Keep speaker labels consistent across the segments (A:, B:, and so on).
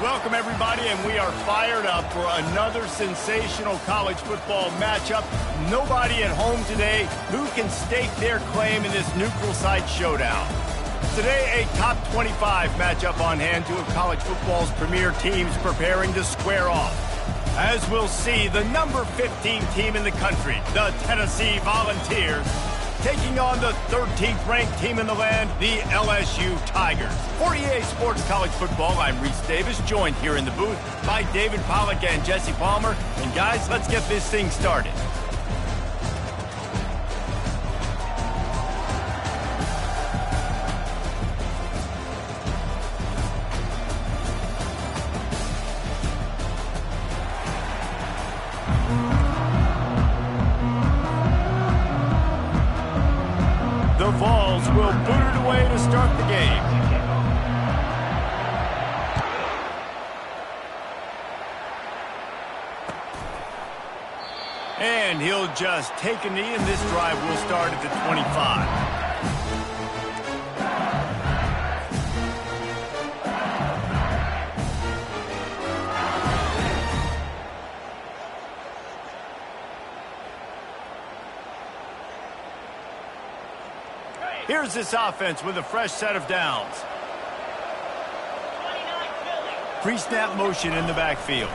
A: Welcome, everybody, and we are fired up for another sensational college football matchup. Nobody at home today who can stake their claim in this neutral site showdown. Today, a top 25 matchup on hand, two of college football's premier teams preparing to square off. As we'll see, the number 15 team in the country, the Tennessee Volunteers, taking on the 13th ranked team in the land, the LSU Tigers. For EA Sports College Football, I'm Reese Davis, joined here in the booth by David Pollack and Jesse Palmer. And guys, let's get this thing started. The Vols will boot it away to start the game. And he'll just take a knee, and this drive will start at the 25. Here's this offense with a fresh set of downs. Pre-snap motion in the backfield.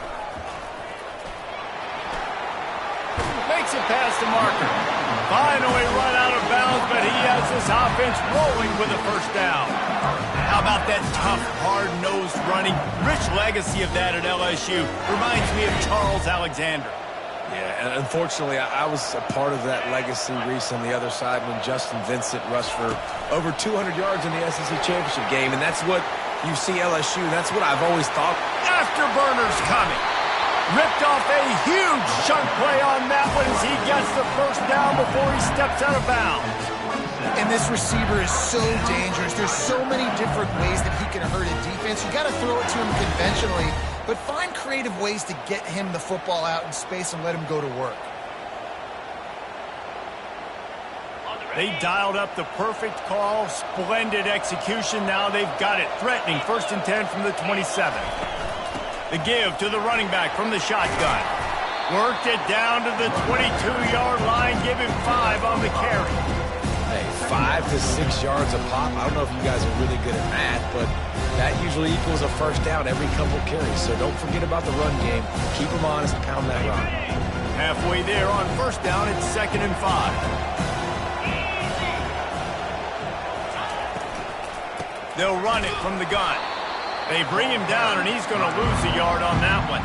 A: Makes it past the marker. Finally run out of bounds, but he has this offense rolling with a first down. How about that tough, hard-nosed running? Rich legacy of that at LSU. Reminds me of Charles Alexander.
B: Yeah, and unfortunately, I was a part of that legacy, Reese, on the other side when Justin Vincent rushed for over 200 yards in the SEC Championship game, and that's what you see LSU. That's what I've always thought.
A: Afterburners coming. Ripped off a huge chunk play on that one as he gets the first down before he steps out of bounds.
C: And this receiver is so dangerous. There's so many different ways that he can hurt a defense. You got to throw it to him conventionally, but find creative ways to get him the football out in space and let him go to work.
A: They dialed up the perfect call. Splendid execution. Now they've got it. Threatening 1st and 10 from the 27. The give to the running back from the shotgun. Worked it down to the 22-yard line. Give him 5 on the carry.
B: Hey, 5 to 6 yards a pop. I don't know if you guys are really good at math, but that usually equals a first down every couple carries. So don't forget about the run game. Keep them honest, pound that rock.
A: Halfway there on first down, it's 2nd and 5. They'll run it from the gun. They bring him down, and he's going to lose a yard on that one.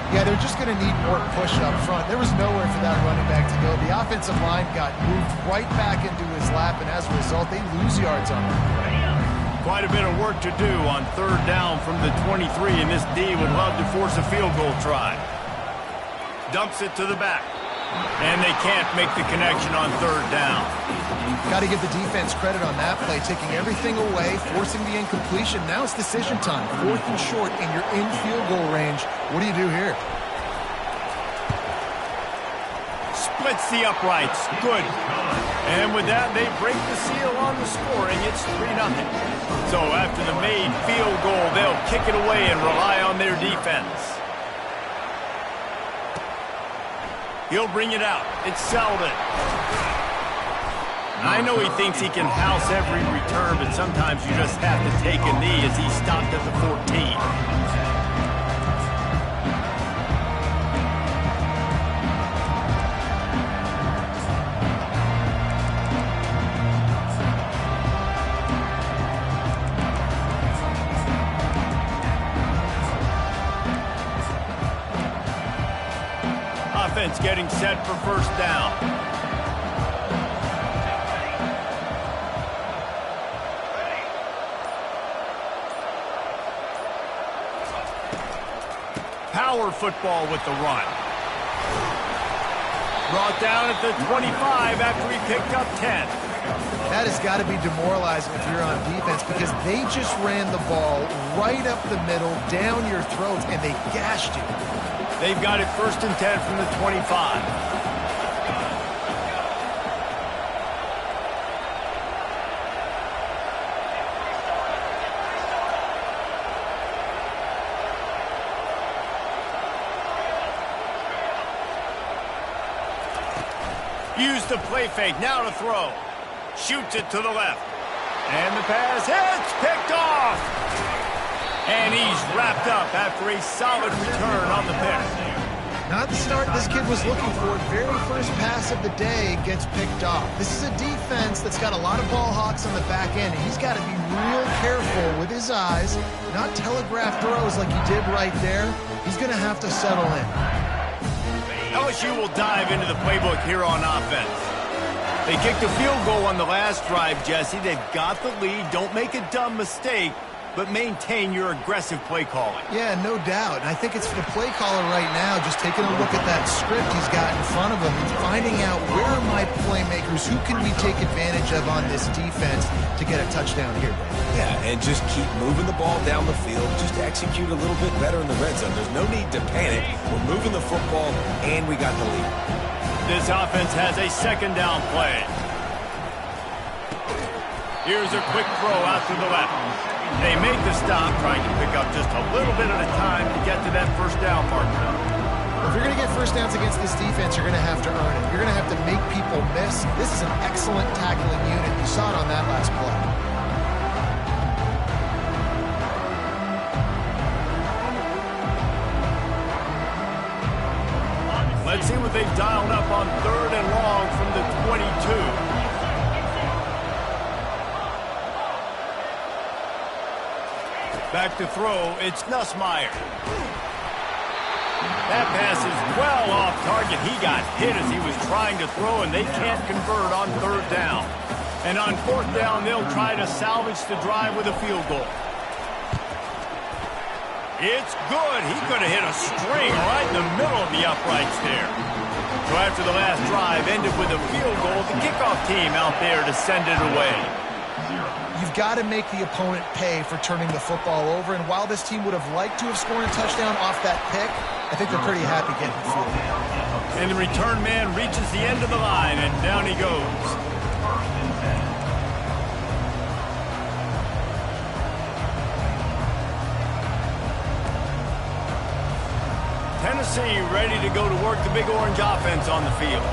C: Yeah, they're just going to need more push up front. There was nowhere for that running back to go. The offensive line got moved right back into his lap, and as a result, they lose yards on him.
A: Quite a bit of work to do on 3rd down from the 23, and this D would love to force a field goal try. Dumps it to the back, and they can't make the connection on 3rd down.
C: Got to give the defense credit on that play, taking everything away, forcing the incompletion. Now it's decision time. 4th and short, and you're in field goal range. What do you do here?
A: Splits the uprights. Good. And with that, they break the seal on the scoring. It's 3-0. So after the made field goal, they'll kick it away and rely on their defense. He'll bring it out. It's Selden. I know he thinks he can house every return, but sometimes you just have to take a knee as he stopped at the 14. Offense getting set for first down. Power football with the run. Brought down at the 25 after he picked up 10.
C: That has got to be demoralizing if you're on defense because they just ran the ball right up the middle, down your throats, and they gashed you.
A: They've got it 1st and 10 from the 25. Use the play fake, now to throw. Shoots it to the left. And the pass hits, picked off. And he's wrapped up after a solid return on the pick.
C: Not the start this kid was looking for. Very first pass of the day gets picked off. This is a defense that's got a lot of ball hawks on the back end, and he's got to be real careful with his eyes, not telegraph throws like he did right there. He's going to have to settle in.
A: LSU will dive into the playbook here on offense. They kicked a field goal on the last drive, Jesse. They've got the lead. Don't make a dumb mistake, but maintain your aggressive play calling.
C: Yeah, no doubt. And I think it's for the play caller right now, just taking a look at that script he's got in front of him and finding out where are my playmakers, who can we take advantage of on this defense to get a touchdown here, Dave.
B: Yeah, and just keep moving the ball down the field. Just execute a little bit better in the red zone. There's no need to panic. We're moving the football, and we got the lead.
A: This offense has a second down play. Here's a quick throw out to the left. They make the stop, trying to pick up just a little bit at a time to get to that first down marker.
C: If you're going to get first downs against this defense, you're going to have to earn it. You're going to have to make people miss. This is an excellent tackling unit. You saw it on that last play.
A: Let's see what they've dialed up on 3rd and long from the 22. Back to throw, it's Nussmeier. That pass is well off target. He got hit as he was trying to throw, and they can't convert on 3rd down. And on 4th down, they'll try to salvage the drive with a field goal. It's good. He could have hit a string right in the middle of the uprights there. So after the last drive ended with a field goal, the kickoff team out there to send it away.
C: You've got to make the opponent pay for turning the football over, and while this team would have liked to have scored a touchdown off that pick, I think they're pretty happy getting the field goal.
A: And the return man reaches the end of the line, and down he goes. Tennessee ready to go to work the Big Orange offense on the field.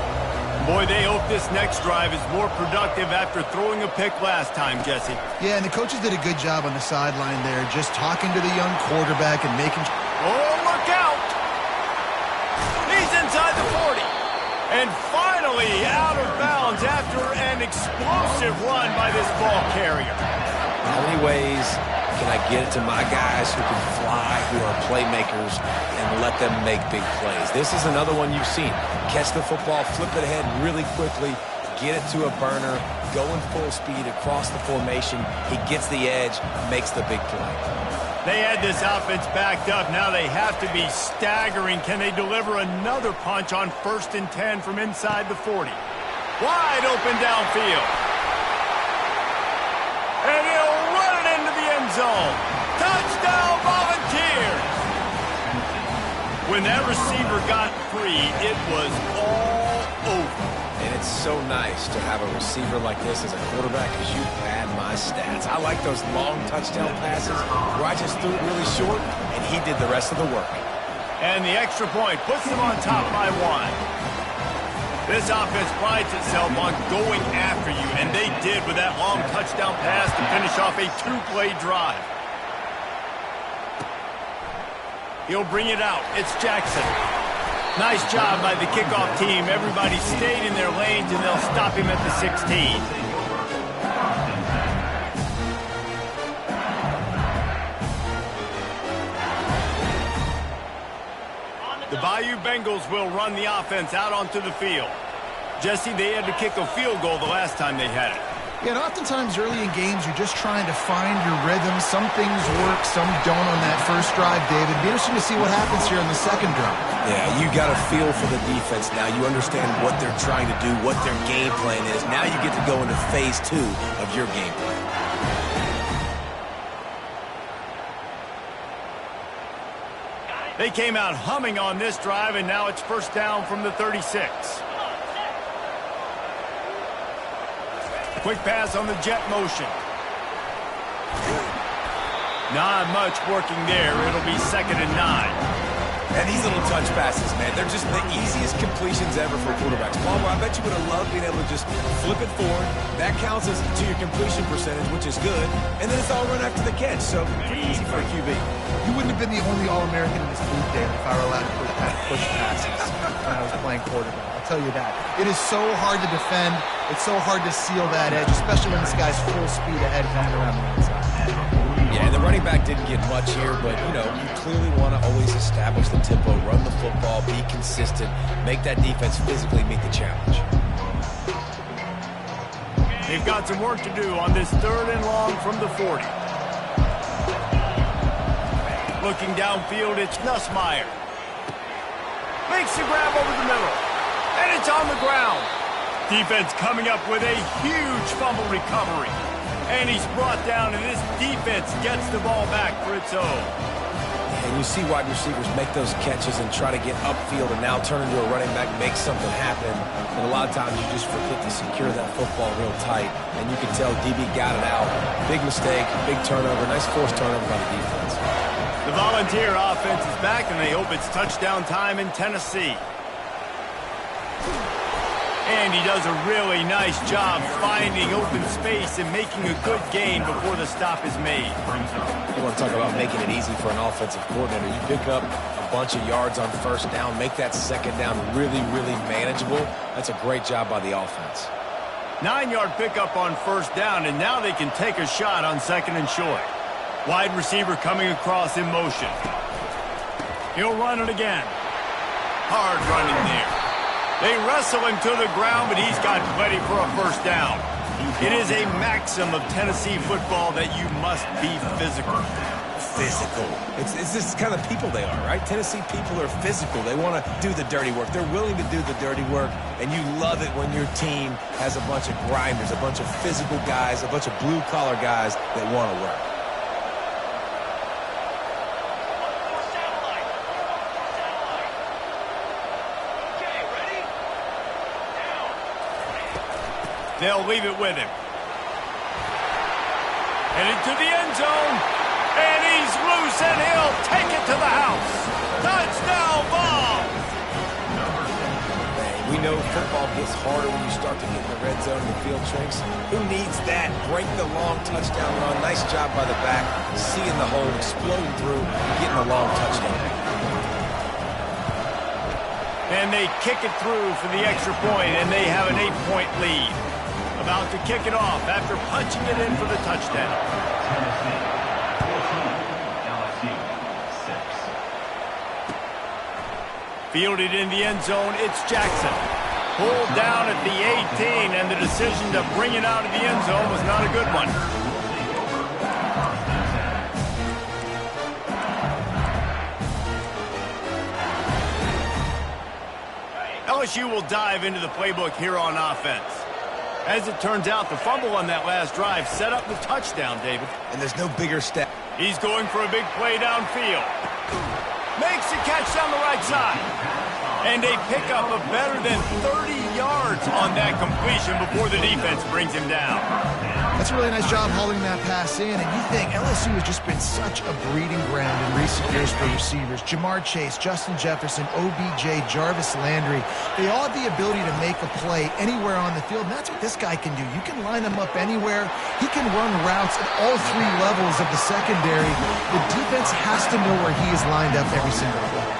A: Boy, they hope this next drive is more productive after throwing a pick last time, Jesse.
C: Yeah, and the coaches did a good job on the sideline there, just talking to the young quarterback and making...
A: Oh, look out! He's inside the 40. And finally out of bounds after an explosive run by this ball carrier.
B: How many ways can I get it to my guys who can fly, who are playmakers, and let them make big plays? This is another one you've seen. Catch the football, flip it ahead really quickly, get it to a burner, going full speed across the formation. He gets the edge, makes the big play.
A: They had this offense backed up. Now they have to be staggering. Can they deliver another punch on 1st and 10 from inside the 40? Wide open downfield. And he'll run it into the end zone. Touchdown, Volunteers! When that receiver got free, it was all over.
B: And it's so nice to have a receiver like this as a quarterback because you pad my stats. I like those long touchdown passes where I just threw it really short and he did the rest of the work.
A: And the extra point puts them on top by 1. This offense prides itself on going after you, and they did with that long touchdown pass to finish off a 2-play drive. He'll bring it out. It's Jackson. Nice job by the kickoff team. Everybody stayed in their lanes, and they'll stop him at the 16. The Bayou Bengals will run the offense out onto the field. Jesse, they had to kick a field goal the last time they had it.
C: Yeah, and oftentimes early in games, you're just trying to find your rhythm. Some things work, some don't on that first drive, David. It'd be interesting to see what happens here on the second drive.
B: Yeah, you got a feel for the defense now. You understand what they're trying to do, what their game plan is. Now you get to go into phase 2 of your game plan.
A: They came out humming on this drive, and now it's 1st down from the 36. Quick pass on the jet motion. Not much working there. It'll be 2nd and 9.
B: And these little touch passes, man, they're just the easiest completions ever for quarterbacks. Palmer, I bet you would have loved being able to just flip it forward. That counts as to your completion percentage, which is good. And then it's all run after the catch, so pretty easy for a QB.
C: You wouldn't have been the only All-American in this booth, Dave, if I were allowed to push passes when I was playing quarterback. I'll tell you that. It is so hard to defend. It's so hard to seal that edge, especially when this guy's full speed ahead coming around the inside.
B: Yeah, the running back didn't get much here, but, you know, you clearly want to always establish the tempo, run the football, be consistent, make that defense physically meet the challenge.
A: They've got some work to do on this 3rd and long from the 40. Looking downfield, it's Nussmeier. Makes the grab over the middle, and it's on the ground. Defense coming up with a huge fumble recovery. And he's brought down, and this defense gets the ball back for its own.
B: And you see wide receivers make those catches and try to get upfield and now turn into a running back, make something happen. And a lot of times you just forget to secure that football real tight. And you can tell DB got it out. Big mistake, big turnover, nice forced turnover by the defense.
A: The Volunteer offense is back, and they hope it's touchdown time in Tennessee. And he does a really nice job finding open space and making a good gain before the stop is made.
B: You want to talk about making it easy for an offensive coordinator. You pick up a bunch of yards on 1st down, make that 2nd down really, really manageable. That's a great job by the offense.
A: 9-yard pickup on 1st down, and now they can take a shot on 2nd and short. Wide receiver coming across in motion. He'll run it again. Hard running there. They wrestle him to the ground, but he's got plenty for a 1st down. It is a maxim of Tennessee football that you must be physical.
B: Physical. It's this kind of people they are, right? Tennessee people are physical. They want to do the dirty work. They're willing to do the dirty work, and you love it when your team has a bunch of grinders, a bunch of physical guys, a bunch of blue-collar guys that want to work.
A: They'll leave it with him. Heading to the end zone. And he's loose, and he'll take it to the house. Touchdown ball!
B: We know football gets harder when you start to get in the red zone and the field shrinks. Who needs that? Break the long touchdown run. Nice job by the back. Seeing the hole, exploding through, getting a long touchdown.
A: And they kick it through for the extra point, and they have an 8-point lead. About to kick it off after punching it in for the touchdown. Fielded in the end zone, it's Jackson. Pulled down at the 18, and the decision to bring it out of the end zone was not a good one. LSU will dive into the playbook here on offense. As it turns out, the fumble on that last drive set up the touchdown, David.
B: And there's no bigger step.
A: He's going for a big play downfield. Makes the catch down the right side. And they pick up a better than 30 yards on that completion before the defense brings him down.
C: That's a really nice job hauling that pass in, and you think LSU has just been such a breeding ground in recent years for receivers. Jamar Chase, Justin Jefferson, OBJ, Jarvis Landry, they all have the ability to make a play anywhere on the field, and that's what this guy can do. You can line him up anywhere. He can run routes at all 3 levels of the secondary. The defense has to know where he is lined up every single play.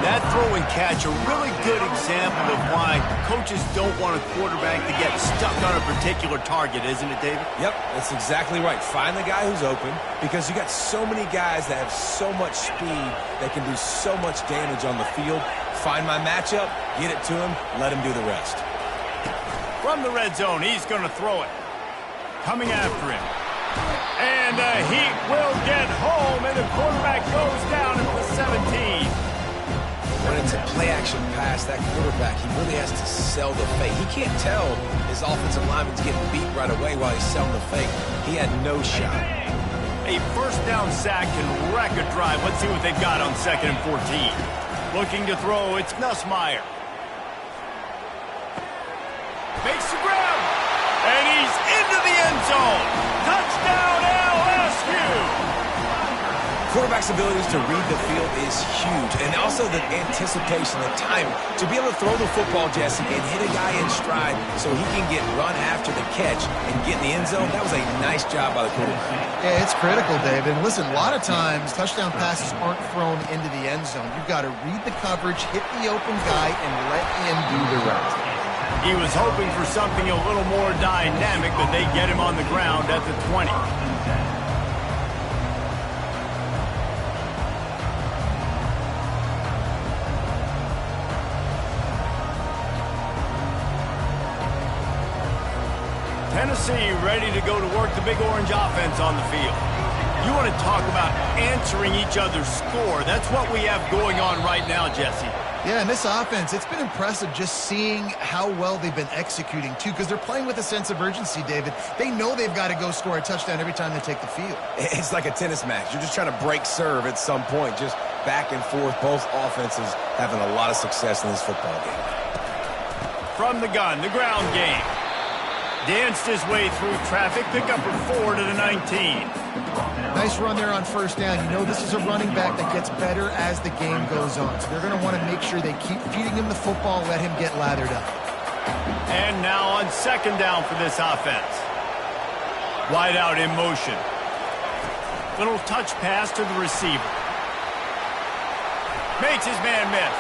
A: That throw and catch, a really good example of why coaches don't want a quarterback to get stuck on a particular target, isn't it, David?
B: Yep, that's exactly right. Find the guy who's open, because you got so many guys that have so much speed that can do so much damage on the field. Find my matchup, get it to him, let him do the rest.
A: From the red zone, he's going to throw it. Coming after him. And the Heat will get home, and the quarterback goes down at the 17.
B: When it's a play-action pass, that quarterback, he really has to sell the fake. He can't tell his offensive lineman's getting beat right away while he's selling the fake. He had no shot.
A: A 1st down sack can wreck a drive. Let's see what they've got on 2nd and 14. Looking to throw, it's Nussmeier. Makes the grab, and he's into the end zone. Touchdown, LSU!
B: quarterback's abilities to read the field is huge, and also the anticipation, the timing. To be able to throw the football, Jesse, and hit a guy in stride so he can get run after the catch and get in the end zone, that was a nice job by the quarterback.
C: Yeah, it's critical, David. And listen, a lot of times touchdown passes aren't thrown into the end zone. You've got to read the coverage, hit the open guy, and let him do the rest.
A: He was hoping for something a little more dynamic, but they get him on the ground at the 20. Tennessee ready to go to work the Big Orange offense on the field. You want to talk about answering each other's score. That's what we have going on right now, Jesse.
C: Yeah, and this offense, it's been impressive just seeing how well they've been executing, too, because they're playing with a sense of urgency, David. They know they've got to go score a touchdown every time they take the field.
B: It's like a tennis match. You're just trying to break serve at some point, just back and forth. Both offenses having a lot of success in this football game.
A: From the gun, the ground game. Danced his way through traffic, pick up a 4 to the 19.
C: Nice run there on first down. You know this is a running back that gets better as the game goes on. So they're going to want to make sure they keep feeding him the football, let him get lathered up.
A: And now on second down for this offense. Wide out in motion. Little touch pass to the receiver. Makes his man miss.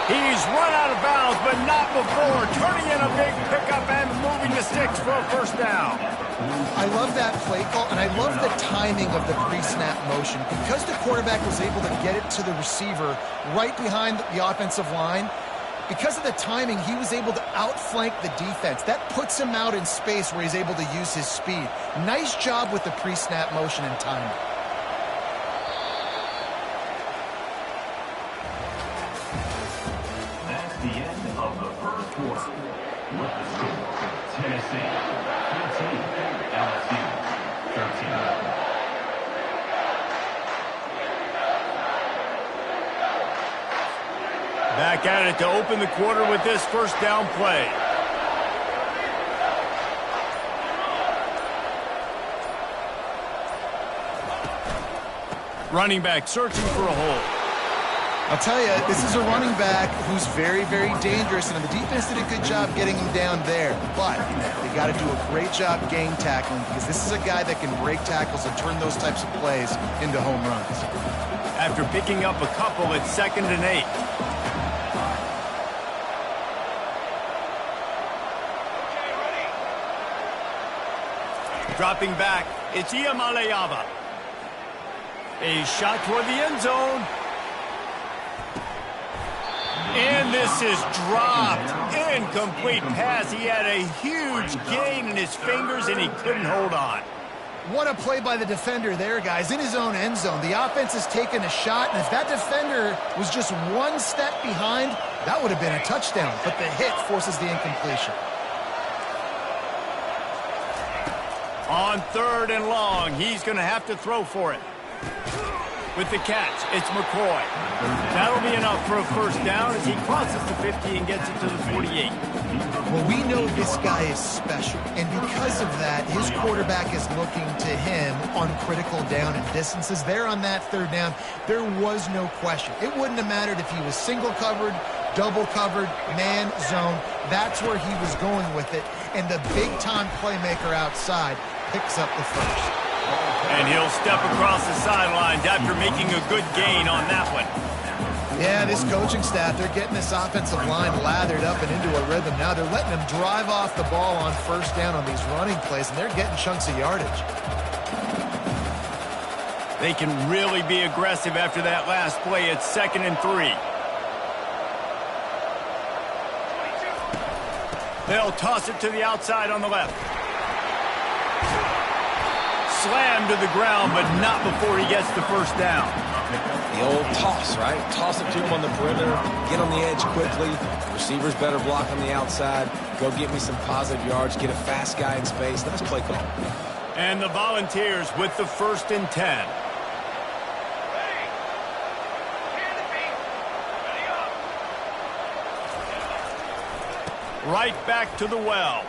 A: He's run out of bounds, but not before turning in a big pickup and moving the sticks for a first down.
C: I love that play call, and I love the timing of the pre-snap motion. Because the quarterback was able to get it to the receiver right behind the offensive line, because of the timing, he was able to outflank the defense. That puts him out in space where he's able to use his speed. Nice job with the pre-snap motion and timing.
D: That's the end of the first quarter. With the score, Tennessee 15, LSU 13.
A: Back at it to open the quarter with this first down play. Running back searching for a hole.
C: I'll tell you, this is a running back who's very, very dangerous, and the defense did a good job getting him down there. But they got to do a great job gang tackling, because this is a guy that can break tackles and turn those types of plays into home runs.
A: After picking up a couple, it's 2nd and 8. Dropping back, it's Iamaleava. A shot toward the end zone. And this is dropped. Incomplete pass. He had a huge gain in his fingers, and he couldn't hold on.
C: What a play by the defender there, guys, in his own end zone. The offense has taken a shot, and if that defender was just one step behind, that would have been a touchdown. But the hit forces the incompletion.
A: On 3rd and long, he's going to have to throw for it. With the catch, it's McCoy. That'll be enough for a first down as he crosses the 50 and gets it to the 48.
C: Well, we know this guy is special, and because of that, his quarterback is looking to him on critical down and distances. There on that 3rd down, there was no question. It wouldn't have mattered if he was single covered, double covered, man, zone. That's where he was going with it, and the big-time playmaker outside picks up the first.
A: And he'll step across the sidelines after making a good gain on that one.
C: Yeah, this coaching staff, they're getting this offensive line lathered up and into a rhythm. Now they're letting them drive off the ball on first down on these running plays, and they're getting chunks of yardage.
A: They can really be aggressive after that last play. It's 2nd and 3. They'll toss it to the outside on the left. Slammed to the ground, but not before he gets the first down.
B: The old toss, right? Toss it to him on the perimeter, get on the edge quickly. Receivers better block on the outside. Go get me some positive yards, get a fast guy in space. Nice play call.
A: And the Volunteers with the 1st and 10. Right back to the well.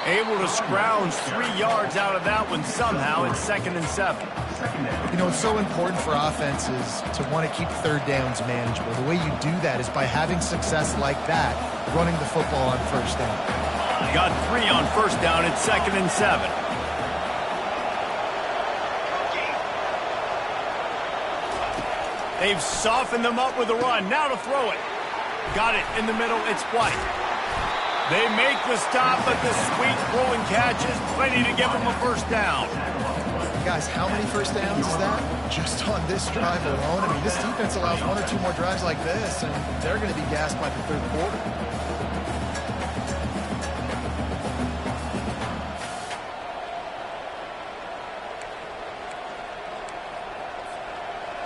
A: Able to scrounge 3 yards out of that one somehow. It's 2nd and 7.
C: You know, it's so important for offenses to want to keep third downs manageable. The way you do that is by having success like that, running the football on first down.
A: Got 3 on first down. It's 2nd and 7. They've softened them up with a run. Now to throw it. Got it in the middle. It's White. They make the stop, but the sweet throwing catch is plenty to give them a first down.
C: Guys, how many first downs is that? Just on this drive alone. I mean, this defense allows 1 or 2 more drives like this, and they're going to be gassed by the third quarter.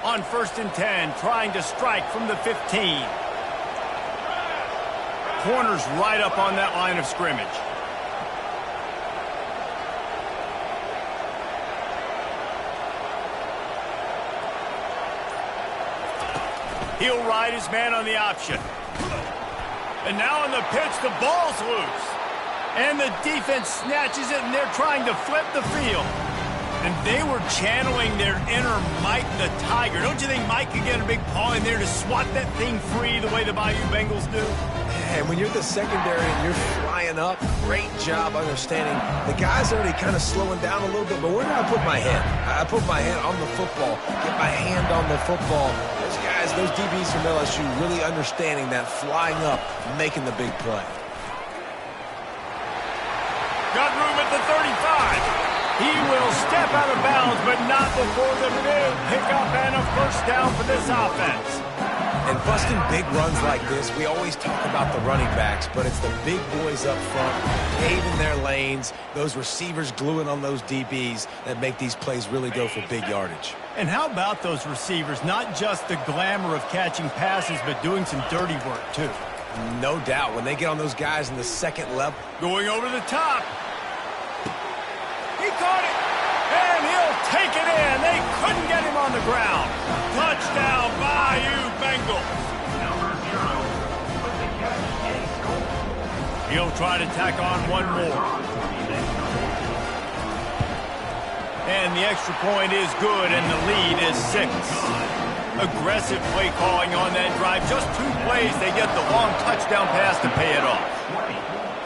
A: On 1st and 10, trying to strike from the 15. Corner's right up on that line of scrimmage. He'll ride his man on the option. And now on the pitch, the ball's loose. And the defense snatches it, and they're trying to flip the field. And they were channeling their inner Mike the Tiger. Don't you think Mike could get a big paw in there to swat that thing free the way the Bayou Bengals do?
B: And when you're the secondary and you're flying up, great job understanding. The guy's already kind of slowing down a little bit, but where do I put my hand? I put my hand on the football, get my hand on the football. Those guys, those DBs from LSU really understanding that flying up, making the big play.
A: Got room at the 35. He will step out of bounds, but not before the big pickup and a first down for this offense.
B: And busting big runs like this, we always talk about the running backs, but it's the big boys up front, paving their lanes, those receivers gluing on those DBs that make these plays really go for big yardage.
A: And how about those receivers? Not just the glamour of catching passes, but doing some dirty work, too.
B: No doubt. When they get on those guys in the second level.
A: Going over the top. He caught it, and he'll take it in. They couldn't get him on the ground. Touchdown, Bayou Bengals. He'll try to tack on one more. And the extra point is good, and the lead is 6. Aggressive play calling on that drive. Just 2 plays, they get the long touchdown pass to pay it off.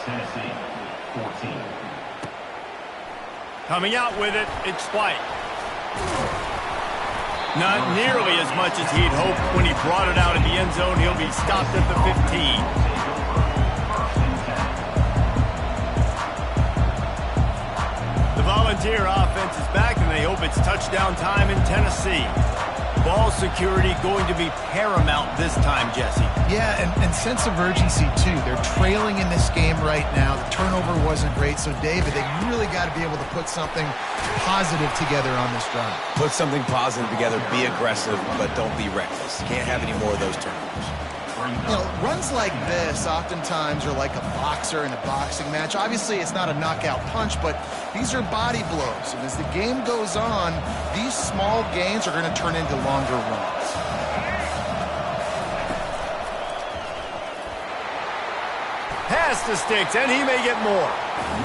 D: Tennessee, 14.
A: Coming out with it, it's White. Not nearly as much as he'd hoped when he brought it out in the end zone. He'll be stopped at the 15. The Volunteer offense is back, and they hope it's touchdown time in Tennessee. Ball security going to be paramount this time, Jesse.
C: Yeah, and sense of urgency, too. They're trailing in this game right now. The turnover wasn't great. So, David, they really got to be able to put something positive together on this drive.
B: Put something positive together, be aggressive, but don't be reckless. Can't have any more of those turnovers.
C: You know, runs like this oftentimes are like a boxer in a boxing match. Obviously, it's not a knockout punch, but these are body blows. And as the game goes on, these small gains are going to turn into longer runs.
A: Pass the sticks, and he may get more.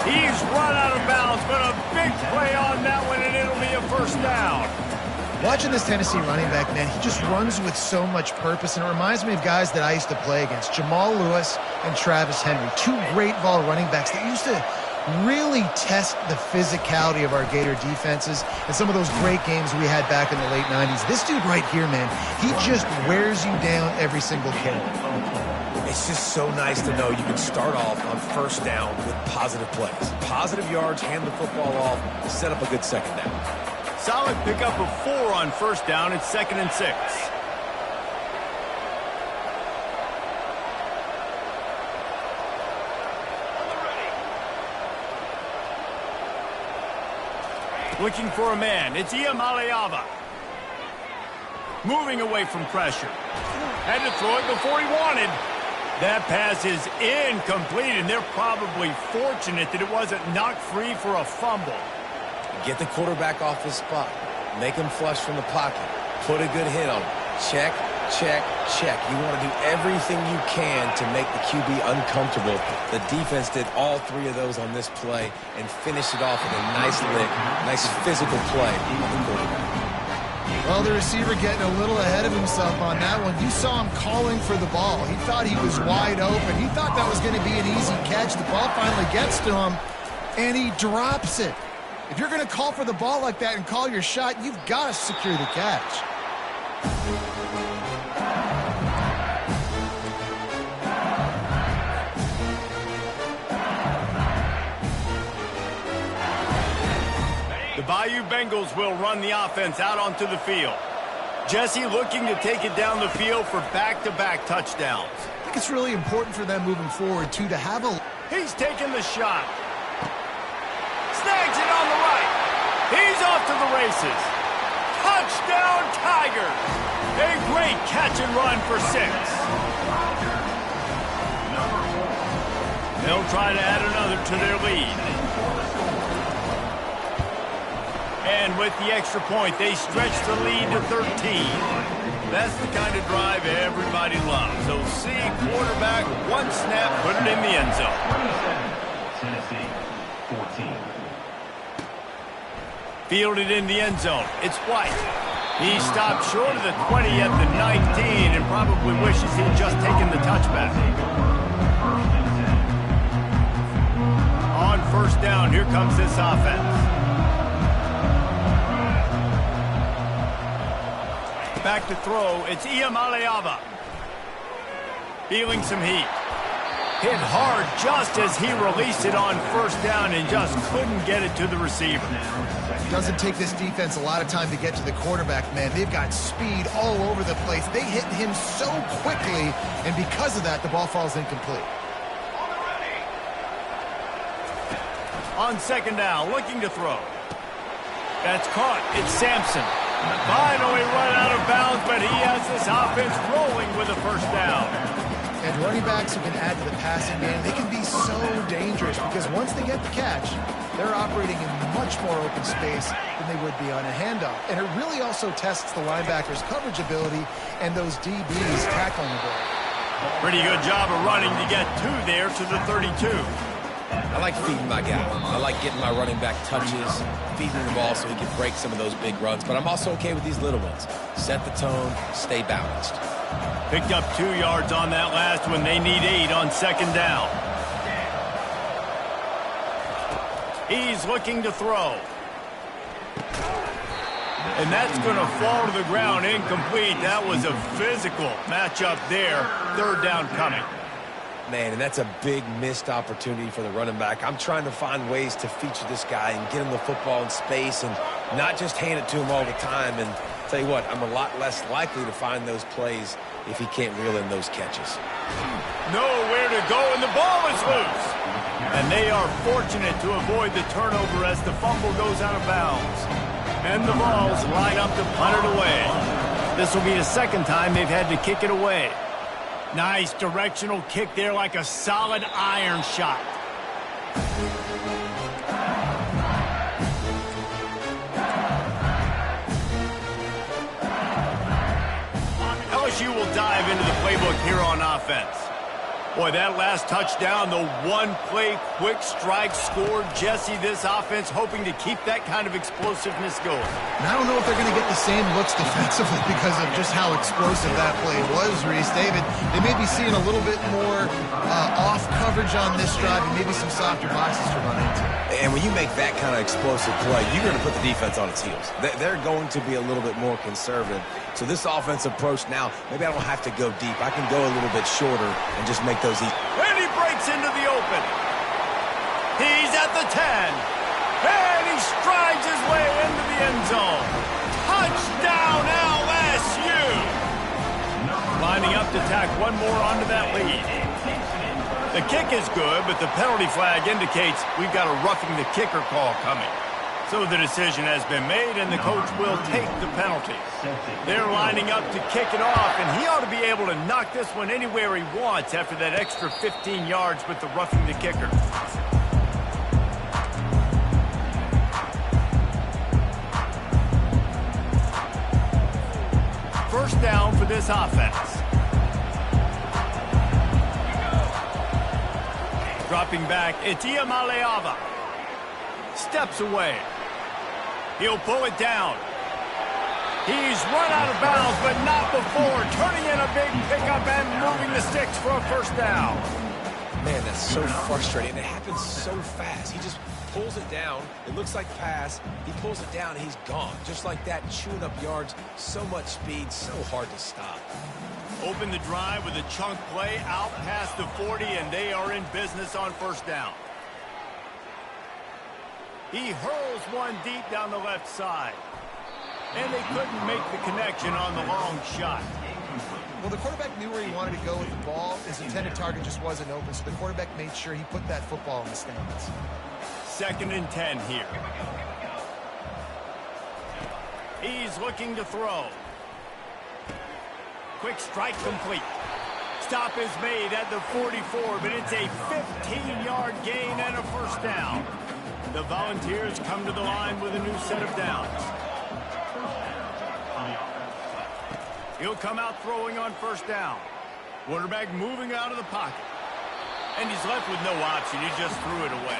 A: He's run out of bounds, but a big play on that one, and it'll be a first down.
C: Watching this Tennessee running back, man, he just runs with so much purpose, and it reminds me of guys that I used to play against, Jamal Lewis and Travis Henry, 2 great ball running backs that used to really test the physicality of our Gator defenses and some of those great games we had back in the late 90s. This dude right here, man, he just wears you down every single carry.
B: It's just so nice to know you can start off on first down with positive plays. Positive yards, hand the football off, set up a good second down.
A: Solid pickup of 4 on first down. It's 2nd and 6. Looking for a man. It's Iamaleava. Moving away from pressure. Had to throw it before he wanted. That pass is incomplete, and they're probably fortunate that it wasn't knocked free for a fumble.
B: Get the quarterback off his spot. Make him flush from the pocket. Put a good hit on him. Check, check, check. You want to do everything you can to make the QB uncomfortable. The defense did all three of those on this play and finished it off with a nice lick, nice physical play on the quarterback.
C: Well, the receiver getting a little ahead of himself on that one. You saw him calling for the ball. He thought he was wide open. He thought that was going to be an easy catch. The ball finally gets to him, and he drops it. If you're going to call for the ball like that and call your shot, you've got to secure the catch.
A: The Bayou Bengals will run the offense out onto the field. Jesse looking to take it down the field for back-to-back touchdowns.
C: I think it's really important for them moving forward, too, to have a...
A: He's taking the shot. Snags it on the right. He's off to the races. Touchdown, Tigers. A great catch and run for 6. They'll try to add another to their lead. And with the extra point, they stretch the lead to 13. That's the kind of drive everybody loves. So see quarterback, one snap, put it in the end zone.
D: Tennessee, 14.
A: Fielded in the end zone. It's White. He stopped short of the 20 at the 19 and probably wishes he'd just taken the touchback. On first down, here comes this offense. Back to throw, it's Iamaleava. Feeling some heat. Hit hard just as he released it on first down and just couldn't get it to the receiver.
C: It doesn't take this defense a lot of time to get to the quarterback, man. They've got speed all over the place. They hit him so quickly, and because of that, the ball falls incomplete.
A: On second down, looking to throw. That's caught. It's Sampson. Finally run out of bounds, but he has this offense rolling with a first down.
C: And running backs who can add to the passing game, they can be so dangerous because once they get the catch, they're operating in much more open space than they would be on a handoff. And it really also tests the linebackers' coverage ability and those DBs tackling the ball.
A: Pretty good job of running to get 2 there to the 32.
B: I like feeding my guy. I like getting my running back touches, feeding the ball so he can break some of those big runs. But I'm also okay with these little ones. Set the tone, stay balanced.
A: Picked up 2 yards on that last one. They need 8 on second down. He's looking to throw. And that's going to fall to the ground incomplete. That was a physical matchup there. Third down coming.
B: Man, and that's a big missed opportunity for the running back. I'm trying to find ways to feature this guy and get him the football in space and not just hand it to him all the time. And tell you what, I'm a lot less likely to find those plays if he can't reel in those catches.
A: Nowhere to go, and the ball is loose. And they are fortunate to avoid the turnover as the fumble goes out of bounds. And the Vols line up to punt it away. This will be the second time they've had to kick it away. Nice directional kick there like a solid iron shot. LSU will dive into the playbook here on offense. Boy, that last touchdown, the one-play quick strike scored. Jesse, this offense hoping to keep that kind of explosiveness going.
C: And I don't know if they're going to get the same looks defensively because of just how explosive that play was, Reese. David, they may be seeing a little bit more off coverage on this drive and maybe some softer boxes to run into.
B: And when you make that kind of explosive play, you're going to put the defense on its heels. They're going to be a little bit more conservative. So this offense approach now, maybe I don't have to go deep. I can go a little bit shorter and just make those easy.
A: And he breaks into the open. He's at the 10. And he strides his way into the end zone. Touchdown, LSU. Lining up to tack one more onto that lead. The kick is good, but the penalty flag indicates we've got a roughing the kicker call coming. So the decision has been made, and the coach will take the penalty. They're lining up to kick it off, and he ought to be able to knock this one anywhere he wants after that extra 15 yards with the roughing the kicker. first down for this offense. Dropping back, it's Maleava. Steps away. He'll pull it down. He's run out of bounds, but not before. Turning in a big pickup and moving the sticks for a first down.
B: Man, that's so frustrating. It happens so fast. He just pulls it down. It looks like pass. He pulls it down, and he's gone. Just like that, chewing up yards. So much speed, so hard to stop.
A: Open the drive with a chunk play out past the 40, and they are in business on first down. He hurls one deep down the left side. And they couldn't make the connection on the long shot.
C: Well, the quarterback knew where he wanted to go with the ball. His intended target just wasn't open, so the quarterback made sure he put that football in the stands.
A: 2nd and 10 here. He's looking to throw. Quick strike complete. Stop is made at the 44, but it's a 15-yard gain and a first down. The Volunteers come to the line with a new set of downs. He'll come out throwing on first down. Quarterback moving out of the pocket. And he's left with no option. He just threw it away.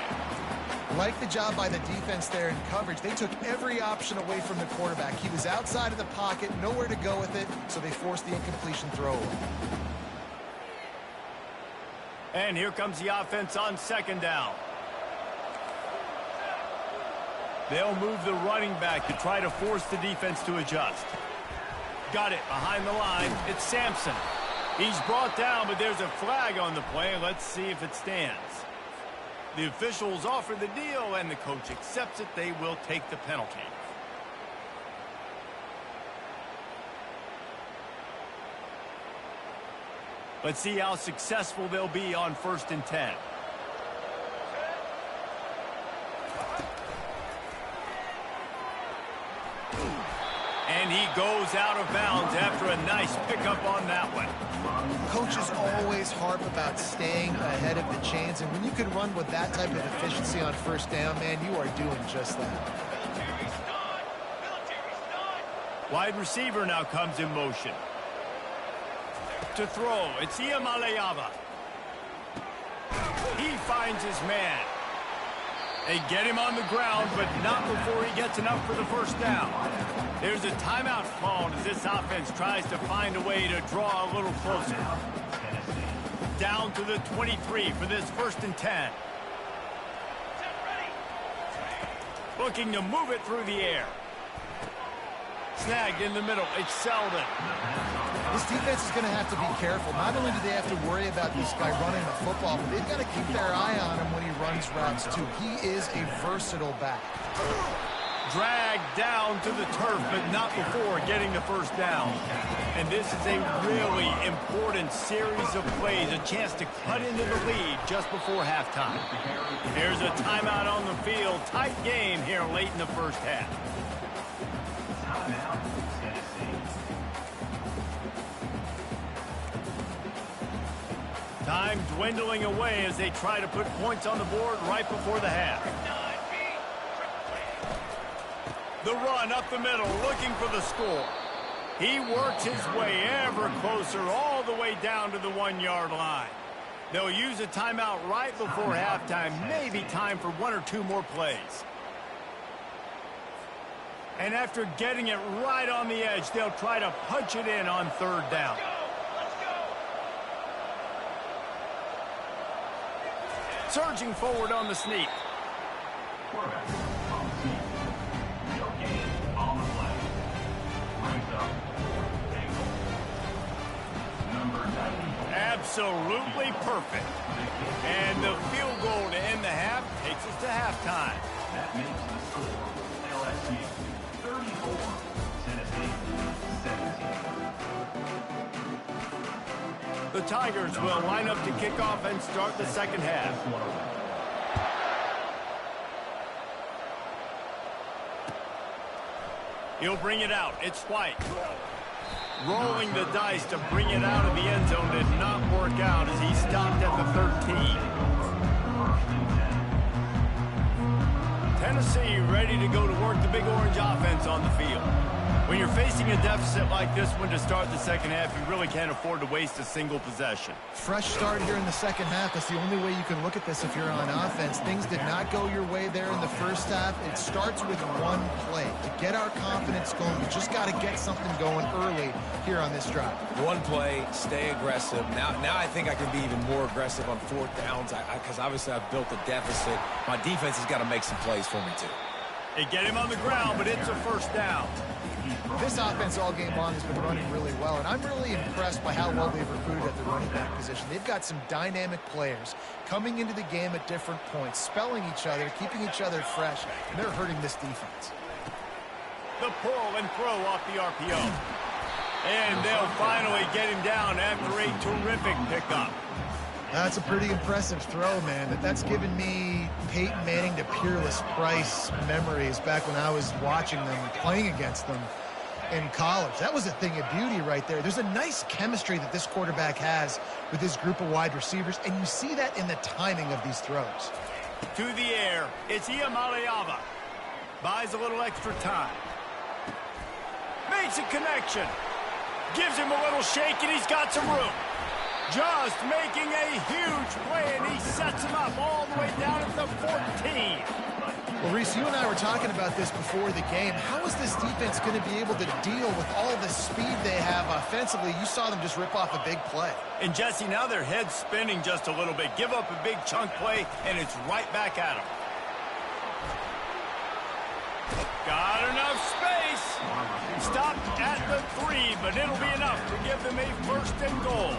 C: Like the job by the defense there in coverage. They took every option away from the quarterback. He was outside of the pocket, nowhere to go with it, so they forced the incompletion throw away.
A: And here comes the offense on 2nd down. They'll move the running back to try to force the defense to adjust. Got it behind the line. It's Sampson. He's brought down, but there's a flag on the play. Let's see if it stands. The officials offer the deal, and the coach accepts it. They will take the penalty. Let's see how successful they'll be on 1st and 10. And he goes out of bounds after a nice pickup on that one.
C: Coaches always harp about staying ahead of the chains, and when you can run with that type of efficiency on first down, man, you are doing just that.
A: Wide receiver now comes in motion. To throw, it's Maleava. He finds his man. They get him on the ground, but not before he gets enough for the first down. There's a timeout called as this offense tries to find a way to draw a little closer. Down to the 23 for this 1st and 10. Looking to move it through the air. Snagged in the middle. It's Selden.
C: This defense is going to have to be careful. Not only do they have to worry about this guy running the football, but they've got to keep their eye on him when he runs routes, too. He is a versatile back.
A: Dragged down to the turf, but not before getting the first down. And this is a really important series of plays, a chance to cut into the lead just before halftime. There's a timeout on the field. Tight game here late in the first half. Time dwindling away as they try to put points on the board right before the half. The run up the middle, looking for the score. He works his way ever closer all the way down to the 1-yard line. They'll use a timeout right before halftime, maybe time for 1 or 2 more plays. And after getting it right on the edge, they'll try to punch it in on 3rd down. Surging forward on the sneak. Absolutely perfect. And the field goal to end the half takes us to halftime.
D: That makes the score LSU 34, Tennessee 17.
A: The Tigers will line up to kick off and start the 2nd half. He'll bring it out. It's White. Rolling the dice to bring it out of the end zone did not work out as he stopped at the 13. Tennessee ready to go to work the Big Orange offense on the field. When you're facing a deficit like this one to start the second half, you really can't afford to waste a single possession.
C: Fresh start here in the second half. That's the only way you can look at this if you're on offense. Things did not go your way there in the first half. It starts with one play. To get our confidence going, we just got to get something going early here on this drive.
B: One play, stay aggressive. Now I think I can be even more aggressive on fourth downs because obviously I've built a deficit. My defense has got to make some plays for me too.
A: They get him on the ground, but it's a first down.
C: This offense all game long has been running really well, and I'm really impressed by how well they've recruited at the running back position. They've got some dynamic players coming into the game at different points, spelling each other, keeping each other fresh, and they're hurting this defense.
A: The pull and throw off the RPO. And they'll finally get him down after a terrific pickup.
C: That's a pretty impressive throw, man. That's given me Peyton Manning to Peerless Price memories back when I was watching them, playing against them in college. That was a thing of beauty right there. There's a nice chemistry that this quarterback has with his group of wide receivers, and you see that in the timing of these throws.
A: To the air, it's Iamaleava. Buys a little extra time. Makes a connection. Gives him a little shake, and he's got some room. Just making a huge play, and he sets him up all the way down at the 14.
C: Well, Reese, you and I were talking about this before the game. How is this defense going to be able to deal with all the speed they have offensively? You saw them just rip off a big play.
A: And, Jesse, now their head's spinning just a little bit. Give up a big chunk play, and it's right back at them. Got enough space. Stopped at the 3, but it'll be enough to give them a first and goal.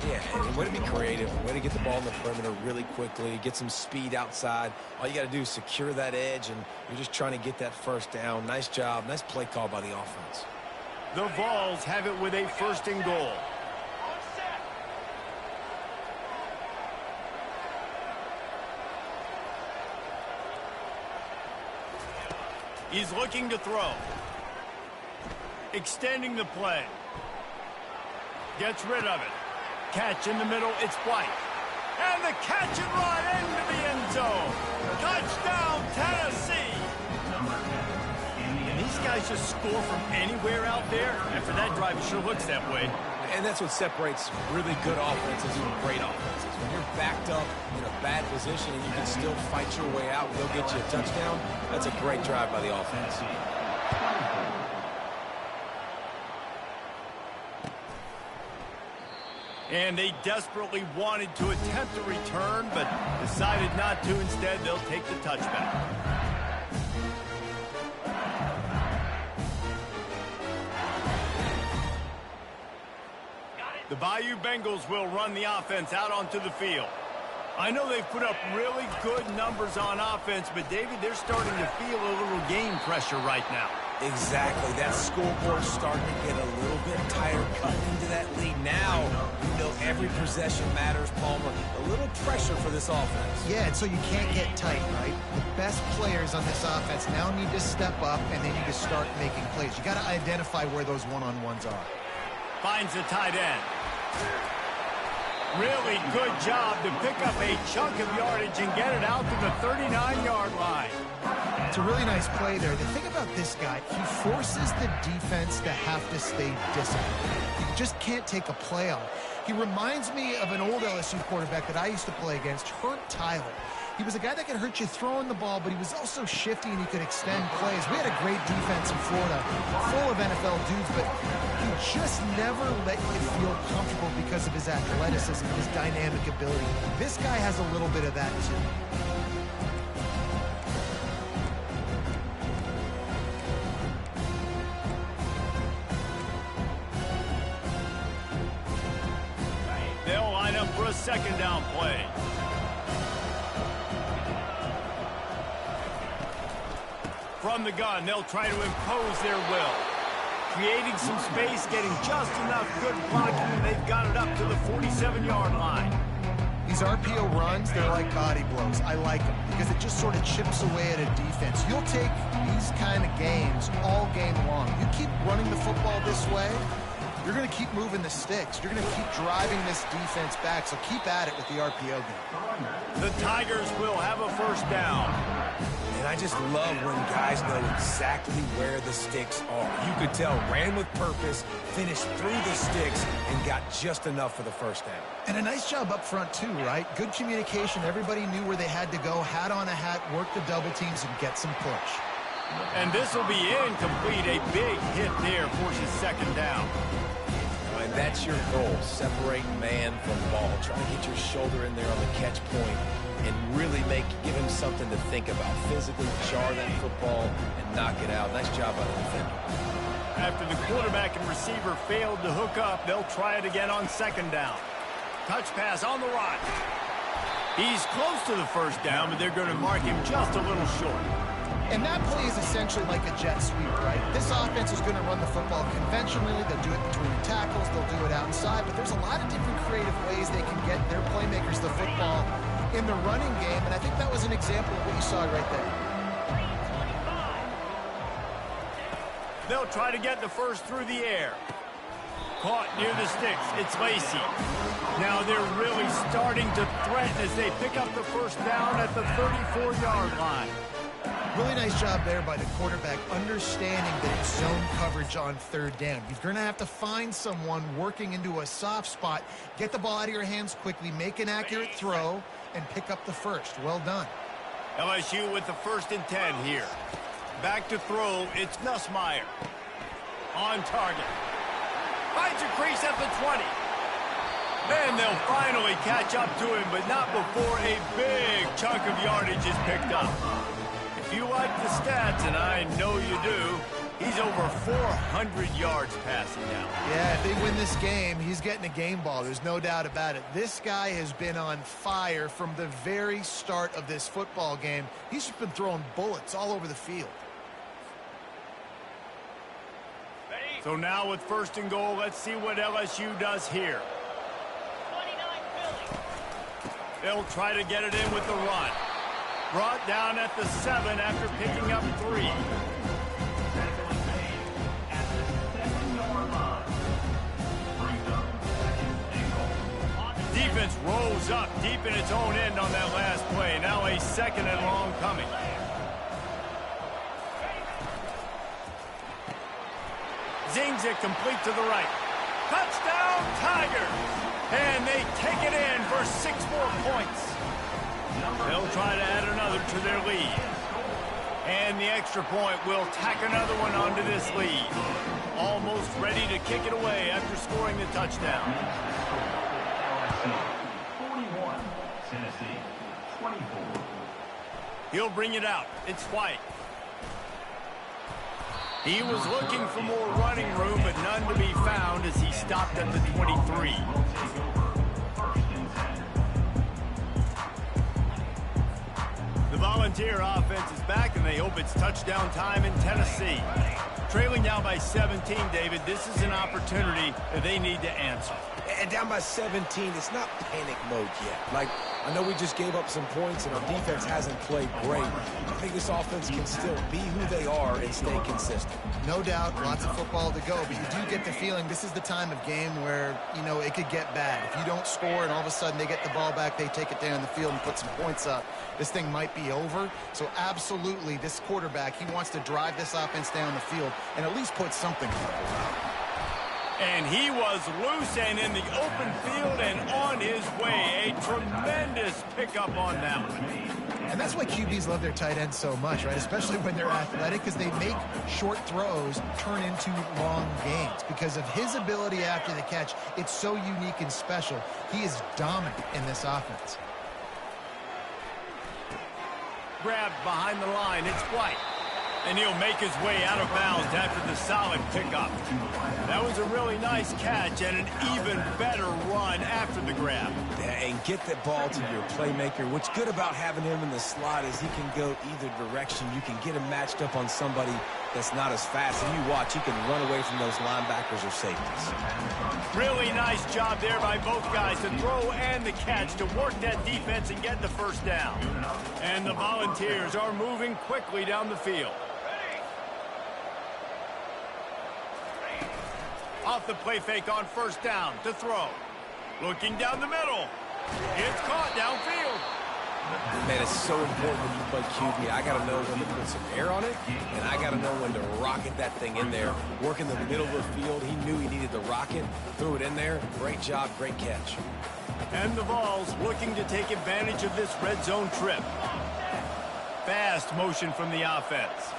B: Yeah, and way to be creative, way to get the ball in the perimeter really quickly, get some speed outside. All you got to do is secure that edge, and you're just trying to get that first down. Nice job. Nice play call by the offense.
A: The Vols have it with a first and goal. He's looking to throw. Extending the play. Gets rid of it. Catch in the middle, it's White. And the catch and run into the end zone. Touchdown, Tennessee. And these guys just score from anywhere out there. After that drive, it sure looks that way.
B: And that's what separates really good offenses from great offenses. When you're backed up in a bad position and you can still fight your way out and they'll get you a touchdown, that's a great drive by the offense.
A: And they desperately wanted to attempt a return, but decided not to. Instead, they'll take the touchback. The Bayou Bengals will run the offense out onto the field. I know they've put up really good numbers on offense, but, David, they're starting to feel a little game pressure right now.
B: Exactly. That scoreboard's starting to get a little bit tired cutting into that lead. Now, you know every possession matters, Palmer. A little pressure for this offense.
C: Yeah, and so you can't get tight, right? The best players on this offense now need to step up, and they need to start making plays. You got to identify where those one-on-ones are.
A: Finds the tight end. Really good job to pick up a chunk of yardage and get it out to the 39-yard line.
C: It's a really nice play there. The thing about this guy, he forces the defense to have to stay disciplined. You just can't take a play on. He reminds me of an old LSU quarterback that I used to play against, Herb Tyler. He was a guy that could hurt you throwing the ball, but he was also shifty and he could extend plays. We had a great defense in Florida, full of NFL dudes, but he just never let you feel comfortable because of his athleticism, his dynamic ability. This guy has a little bit of that too.
A: They'll line up for a second down play. From the gun, they'll try to impose their will. Creating some space, getting just enough good blocking, and they've got it up to the 47-yard line.
C: These RPO runs, they're like body blows. I like them because it just sort of chips away at a defense. You'll take these kind of games all game long. You keep running the football this way, you're going to keep moving the sticks. You're going to keep driving this defense back, so keep at it with the RPO game.
A: The Tigers will have a first down.
B: And I just love when guys know exactly where the sticks are. You could tell ran with purpose, finished through the sticks, and got just enough for the first down.
C: And a nice job up front too, right? Good communication. Everybody knew where they had to go, hat on a hat, work the double teams, and get some push.
A: And this will be incomplete. A big hit there forces second down.
B: And that's your goal. Separate man from ball. Try to get your shoulder in there on the catch point and really give him something to think about. Physically jar that football and knock it out. Nice job by the defender.
A: After the quarterback and receiver failed to hook up, they'll try it again on second down. Touch pass on the right. He's close to the first down, but they're going to mark him just a little short.
C: And that play is essentially like a jet sweep, right? This offense is going to run the football conventionally. They'll do it between the tackles. They'll do it outside. But there's a lot of different creative ways they can get their playmakers the football in the running game. And I think that was an example of what you saw right there.
A: They'll try to get the first through the air. Caught near the sticks. It's Lacey. Now they're really starting to threaten as they pick up the first down at the 34-yard line.
C: Really nice job there by the quarterback, understanding that it's zone coverage on third down. You're going to have to find someone working into a soft spot, get the ball out of your hands quickly, make an accurate throw, and pick up the first. Well done.
A: LSU with the 1st and 10 here. Back to throw, it's Nussmeier. On target. Finds a crease at the 20. And they'll finally catch up to him, but not before a big chunk of yardage is picked up. If you like the stats, and I know you do, he's over 400 yards passing now.
C: Yeah, if they win this game, he's getting a game ball. There's no doubt about it. This guy has been on fire from the very start of this football game. He's just been throwing bullets all over the field.
A: So now with 1st and goal, let's see what LSU does here. They'll try to get it in with the run. Brought down at the 7 after picking up 3. Defense rolls up deep in its own end on that last play. Now a 2nd and long coming. Zings it complete to the right. Touchdown, Tigers! And they take it in for 6 more points. They'll try to add another to their lead. And the extra point will tack another one onto this lead. Almost ready to kick it away after scoring the touchdown.
D: 41, Tennessee, 24.
A: He'll bring it out. It's White. He was looking for more running room, but none to be found as he stopped at the 23. The Volunteer offense is back, and they hope it's touchdown time in Tennessee. Trailing down by 17, David, this is an opportunity that they need to answer.
B: And down by 17, it's not panic mode yet. Like, I know we just gave up some points, and our defense hasn't played great. I think this offense can still be who they are and stay consistent.
C: No doubt, lots of football to go, but you do get the feeling this is the time of game where, you know, it could get bad. If you don't score and all of a sudden they get the ball back, they take it down the field and put some points up, this thing might be over. So absolutely, this quarterback, he wants to drive this offense down the field and at least put something on the board.
A: And he was loose and in the open field and on his way. A tremendous pickup on that one.
C: And that's why QBs love their tight ends so much, right? Especially when they're athletic, because they make short throws turn into long gains. Because of his ability after the catch, it's so unique and special. He is dominant in this offense.
A: Grabbed behind the line, it's White. And he'll make his way out of bounds after the solid pickup. That was a really nice catch and an even better run after the grab.
B: Yeah, and get the ball to your playmaker. What's good about having him in the slot is he can go either direction. You can get him matched up on somebody that's not as fast. And you watch, he can run away from those linebackers or safeties.
A: Really nice job there by both guys, the throw and the catch, to work that defense and get the first down. And the Volunteers are moving quickly down the field. Off the play fake on first down to throw. Looking down the middle. It's caught downfield.
B: Man, it's so important when you play QB. I got to know when to put some air on it, and I got to know when to rocket that thing in there. Work in the middle of the field. He knew he needed to rocket, threw it in there. Great job, great catch.
A: And the Vols looking to take advantage of this red zone trip. Fast motion from the offense.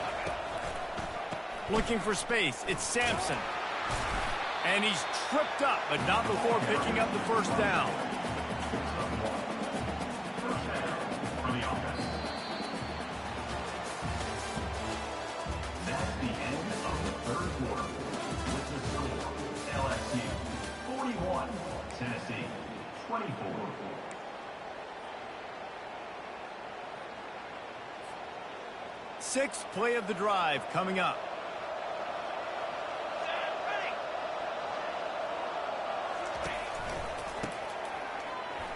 A: Looking for space. It's Sampson. And he's tripped up, but not before picking up the first down.
D: That's the end of the third quarter. With the score, LSU 41, Tennessee 24.
A: Sixth play of the drive coming up.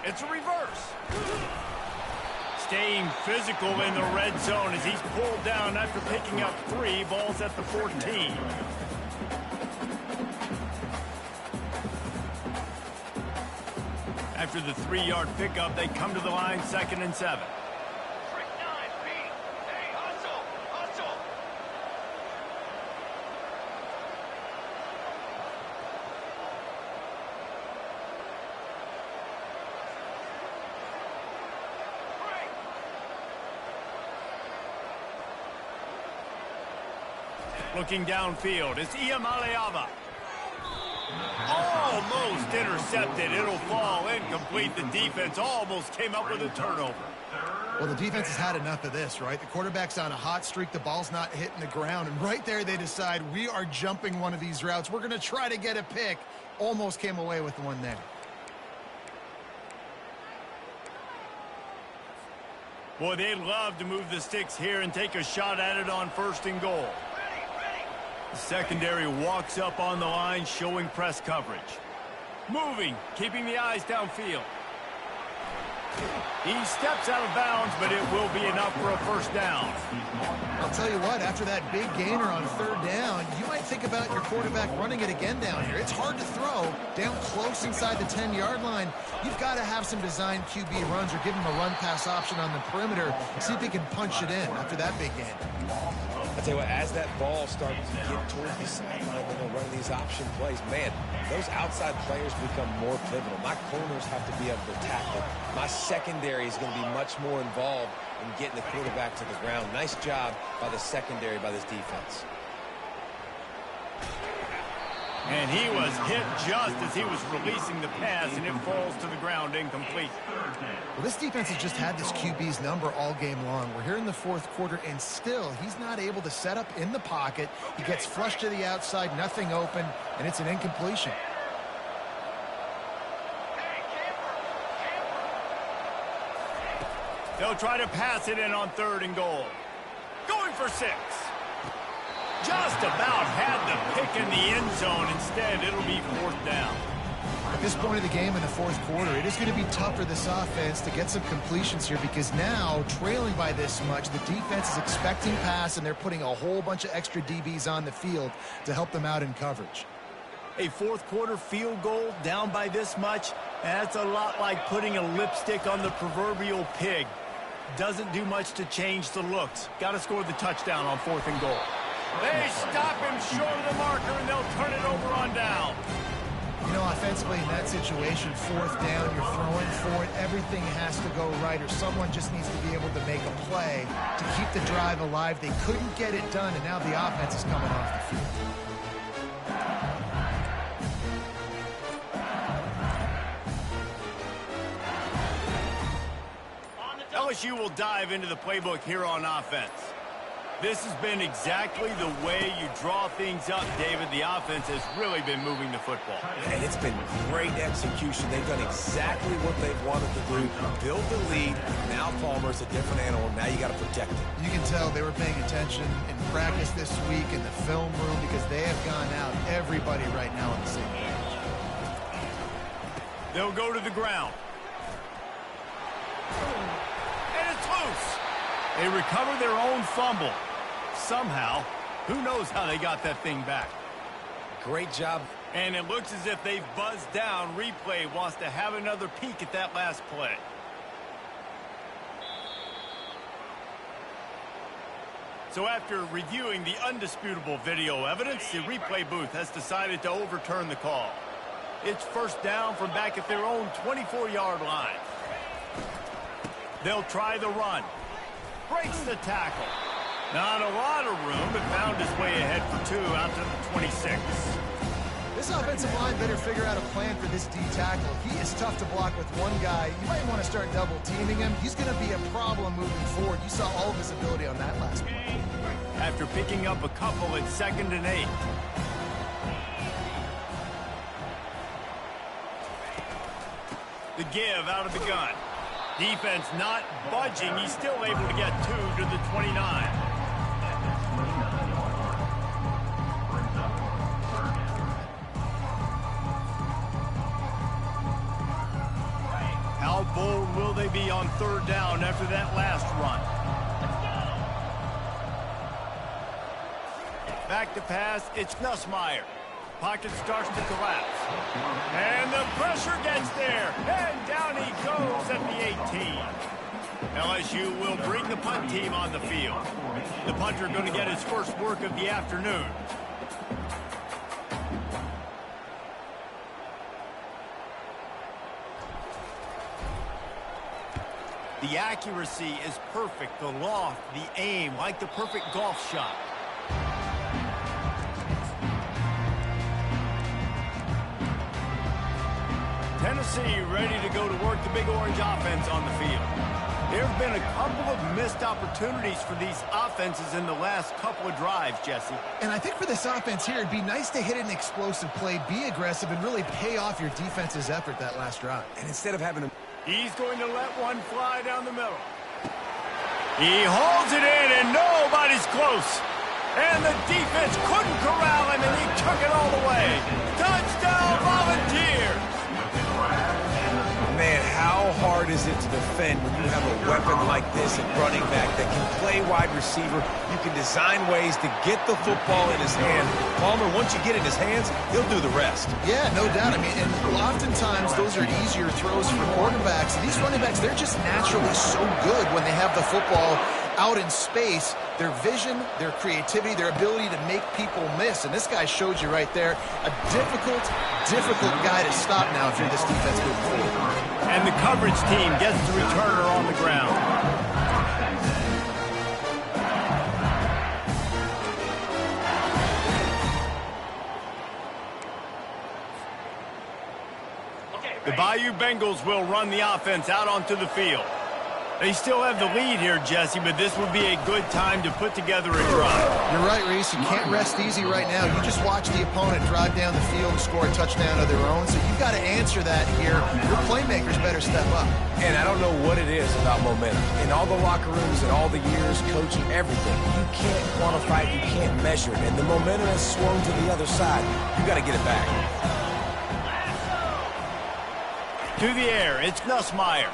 A: It's a reverse. Staying physical in the red zone as he's pulled down after picking up 3 balls at the 14. After the 3-yard pickup, they come to the line 2nd and 7. Looking downfield, it's Iamaleava. Almost intercepted. It'll fall incomplete. The defense almost came up with a turnover.
C: Well, the defense has had enough of this, right? The quarterback's on a hot streak. The ball's not hitting the ground. And right there, they decide we are jumping one of these routes. We're going to try to get a pick. Almost came away with one there.
A: Boy, they'd love to move the sticks here and take a shot at it on 1st and goal. The secondary walks up on the line, showing press coverage. Moving, keeping the eyes downfield. He steps out of bounds, but it will be enough for a first down.
C: I'll tell you what, after that big gainer on 3rd down, you might think about your quarterback running it again down here. It's hard to throw down close inside the 10-yard line. You've got to have some designed QB runs or give him a run-pass option on the perimeter. See if he can punch it in after that big gain.
B: I tell you what, as that ball starts to get towards the sideline, they're running these option plays. Man, those outside players become more pivotal. My corners have to be able to tackle. My secondary is going to be much more involved in getting the quarterback to the ground. Nice job by the secondary, by this defense.
A: And he was hit just as he was releasing the pass, and it falls to the ground incomplete.
C: Well, this defense has just had this QB's number all game long. We're here in the 4th quarter, and still he's not able to set up in the pocket. He gets flushed to the outside, nothing open, and it's an incompletion.
A: They'll try to pass it in on 3rd and goal. Going for 6. Just about had the pick in the end zone. Instead, it'll be 4th down.
C: At this point of the game in the 4th quarter, it is going to be tough for this offense to get some completions here because now, trailing by this much, the defense is expecting pass, and they're putting a whole bunch of extra DBs on the field to help them out in coverage.
A: A 4th quarter field goal down by this much, that's a lot like putting a lipstick on the proverbial pig. Doesn't do much to change the looks. Got to score the touchdown on 4th and goal. They stop him short of the marker, and they'll turn it over on down.
C: You know, offensively in that situation, 4th down, you're throwing for it. Everything has to go right, or someone just needs to be able to make a play to keep the drive alive. They couldn't get it done, and now the offense is coming off the field.
A: LSU will dive into the playbook here on offense. This has been exactly the way you draw things up, David. The offense has really been moving the football.
B: And it's been great execution. They've done exactly what they've wanted to do. Build the lead. Now Palmer's a different animal. Now you got to protect it.
C: You can tell they were paying attention in practice this week in the film room because they have gone out, everybody right now on the same page.
A: They'll go to the ground. And it's loose. They recover their own fumble. Somehow, who knows how they got that thing back.
B: Great job.
A: And it looks as if they've buzzed down. Replay wants to have another peek at that last play. So after reviewing the undisputable video evidence, the replay booth has decided to overturn the call. It's first down from back at their own 24-yard line. They'll try the run. Breaks the tackle. Not a lot of room, but found his way ahead for 2 out to the 26.
C: This offensive line better figure out a plan for this D tackle. He is tough to block with one guy. You might want to start double teaming him. He's going to be a problem moving forward. You saw all of his ability on that last play.
A: After picking up a couple at 2nd and 8. The give out of the gun. Defense not budging. He's still able to get 2 to the 29. How bold will they be on 3rd down after that last run? Back to pass, it's Nussmeier. Pocket starts to collapse. And the pressure gets there. And down he goes at the 18. LSU will bring the punt team on the field. The punter going to get his first work of the afternoon. The accuracy is perfect. The loft, the aim, like the perfect golf shot. Tennessee ready to go to work the Big Orange offense on the field. There have been a couple of missed opportunities for these offenses in the last couple of drives, Jesse.
C: And I think for this offense here, it'd be nice to hit an explosive play, be aggressive, and really pay off your defense's effort that last drive.
B: And instead of having to...
A: He's going to let one fly down the middle. He holds it in, and nobody's close. And the defense couldn't corral him, and he took it all the way. Touchdown, Volunteers!
B: Man, how hard is it to defend when you have a weapon like this at running back that can play wide receiver? You can design ways to get the football in his hand. Palmer, once you get it in his hands, he'll do the rest.
C: Yeah, no doubt. I mean, and oftentimes those are easier throws for quarterbacks. And these running backs, they're just naturally so good when they have the football out in space. Their vision, their creativity, their ability to make people miss. And this guy showed you right there, a difficult guy to stop now if you're this defense moving forward.
A: And the coverage team gets the returner on the ground. The Bayou Bengals will run the offense out onto the field. They still have the lead here, Jesse, but this would be a good time to put together a drive.
C: You're right, Reese. You can't rest easy right now. You just watch the opponent drive down the field and score a touchdown of their own, so you've got to answer that here. Your playmakers better step up.
B: And I don't know what it is about momentum. In all the locker rooms and all the years coaching, everything, you can't quantify it, you can't measure it. And the momentum has swung to the other side. You got to get it back.
A: To the air, it's Nussmeier.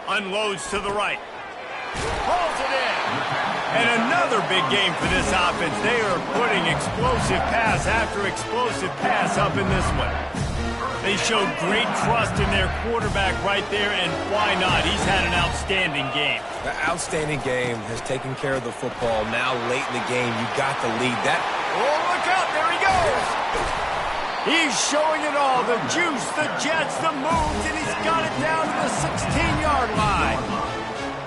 A: Unloads to the right. Pulls it in. And another big game for this offense. They are putting explosive pass after explosive pass up in this one. They showed great trust in their quarterback right there, and why not? He's had an outstanding game.
B: The outstanding game has taken care of the football. Now late in the game, you got the lead.
A: Oh, look out. There he goes. He's showing it all, the juice, the jets, the moves, and he's got it down to the 16-yard line.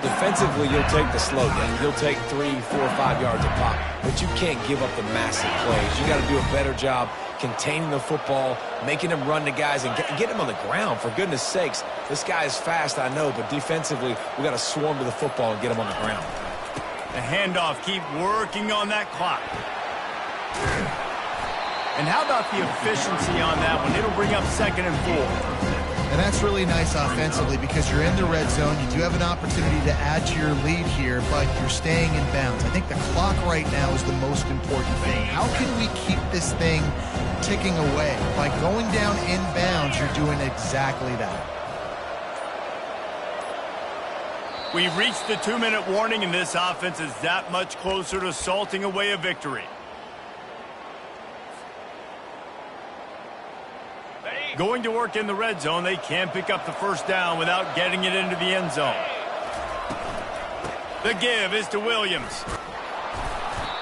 B: Defensively, you'll take the slow game. You'll take 3, 4, 5 yards a pop, but you can't give up the massive plays. You got to do a better job containing the football, making him run to guys, and get him on the ground, for goodness sakes. This guy is fast, I know, but defensively, we got to swarm to the football and get him on the ground.
A: The handoff, keep working on that clock. And how about the efficiency on that one? It'll bring up 2nd and 4.
C: And that's really nice offensively because you're in the red zone. You do have an opportunity to add to your lead here, but you're staying in bounds. I think the clock right now is the most important thing. How can we keep this thing ticking away? By going down in bounds, you're doing exactly that.
A: We've reached the 2-minute warning, and this offense is that much closer to salting away a victory. Going to work in the red zone, they can't pick up the first down without getting it into the end zone. The give is to Williams.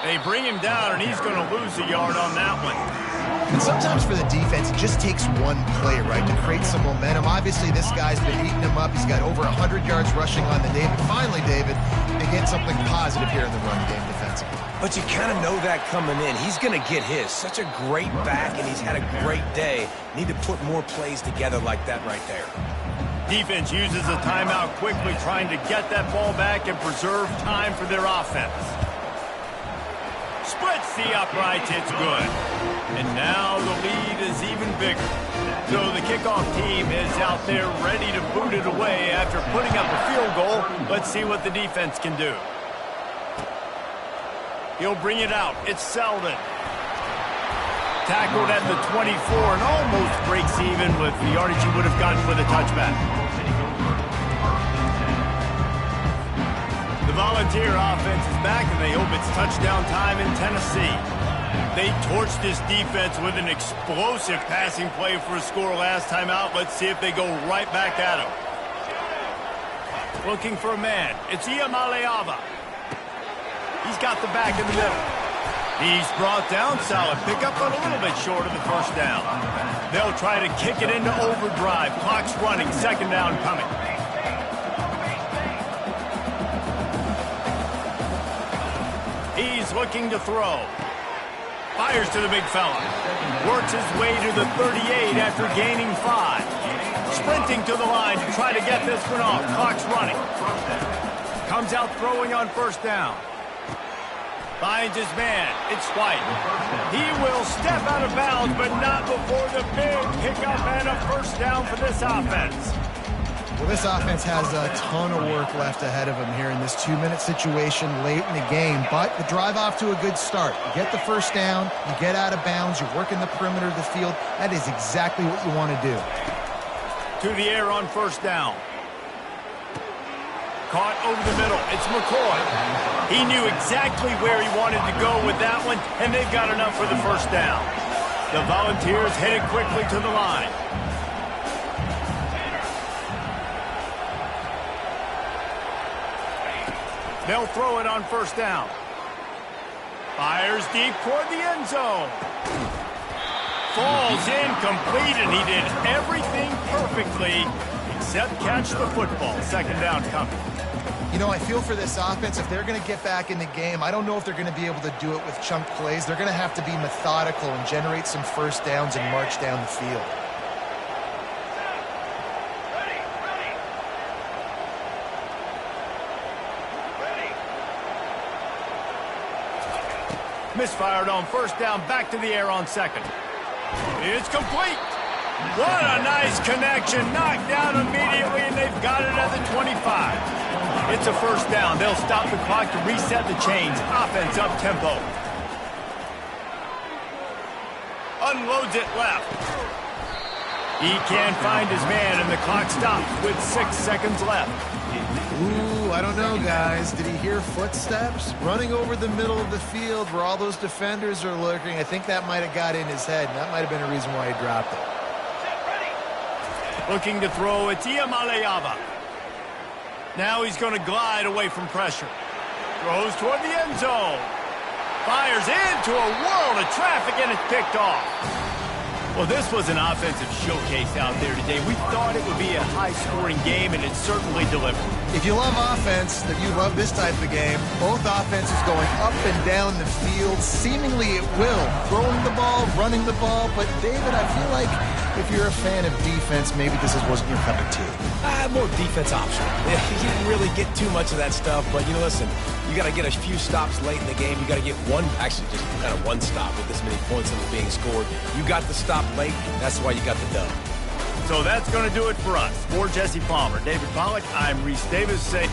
A: They bring him down, and he's going to lose a yard on that one.
C: And sometimes for the defense, it just takes one play, right, to create some momentum. Obviously, this guy's been eating him up. He's got over 100 yards rushing on the day. But finally, David, they get something positive here in the run game defensively.
B: But you kind of know that coming in. He's going to get his. Such a great back, and he's had a great day. Need to put more plays together like that right there.
A: Defense uses a timeout quickly, trying to get that ball back and preserve time for their offense. Splits the uprights, it's good. And now the lead is even bigger. So the kickoff team is out there ready to boot it away after putting up a field goal. Let's see what the defense can do. He'll bring it out. It's Selden. Tackled at the 24 and almost breaks even with the yardage he would have gotten with a touchback. The Volunteer offense is back, and they hope it's touchdown time in Tennessee. They torched this defense with an explosive passing play for a score last time out. Let's see if they go right back at him. Looking for a man. It's Iamaleava. He's got the back in the middle. He's brought down. Solid pickup, but a little bit short of the first down. They'll try to kick it into overdrive. Clock's running. Second down coming. He's looking to throw. Fires to the big fella. Works his way to the 38 after gaining 5. Sprinting to the line to try to get this one off. Clock's running. Comes out throwing on first down. Finds his man. It's White. He will step out of bounds, but not before the big pickup and a first down for this offense.
C: Well, this offense has a ton of work left ahead of them here in this 2-minute situation late in the game, but the drive off to a good start. You get the first down, you get out of bounds, you're working the perimeter of the field. That is exactly what you want to do.
A: To the air on first down. Caught over the middle. It's McCoy. He knew exactly where he wanted to go with that one, and they've got enough for the first down. The Volunteers headed quickly to the line. They'll throw it on first down. Fires deep toward the end zone. Falls incomplete, and he did everything perfectly except catch the football. Second down coming.
C: You know, I feel for this offense, if they're going to get back in the game, I don't know if they're going to be able to do it with chunk plays. They're going to have to be methodical and generate some first downs and march down the field.
A: Misfired on first down, back to the air on second. It's complete. What a nice connection. Knocked down immediately, and they've got it at the 25. It's a first down. They'll stop the clock to reset the chains. Offense up tempo. Unloads it left. He can't find his man, and the clock stops with 6 seconds left.
C: Ooh, I don't know, guys. Did he hear footsteps? Running over the middle of the field where all those defenders are lurking. I think that might have got in his head, and that might have been a reason why he dropped it. Looking to throw, it's Iamaleava. Now he's going to glide away from pressure. Throws toward the end zone. Fires into a world of traffic, and it's picked off. Well, this was an offensive showcase out there today. We thought it would be a high-scoring game, and it certainly delivered. If you love offense, then you love this type of game. Both offenses going up and down the field, seemingly at will. Throwing the ball, running the ball. But, David, I feel like if you're a fan of defense, maybe this wasn't your cup of tea.
B: More defense optional. You didn't really get too much of that stuff, but, you know, listen, you got to get a few stops late in the game. You got to get just kind of one stop with this many points that were being scored. You got the stop late. That's why you got the dub.
A: So that's going to do it for us. For Jesse Palmer, David Pollack, I'm Reese Davis. Say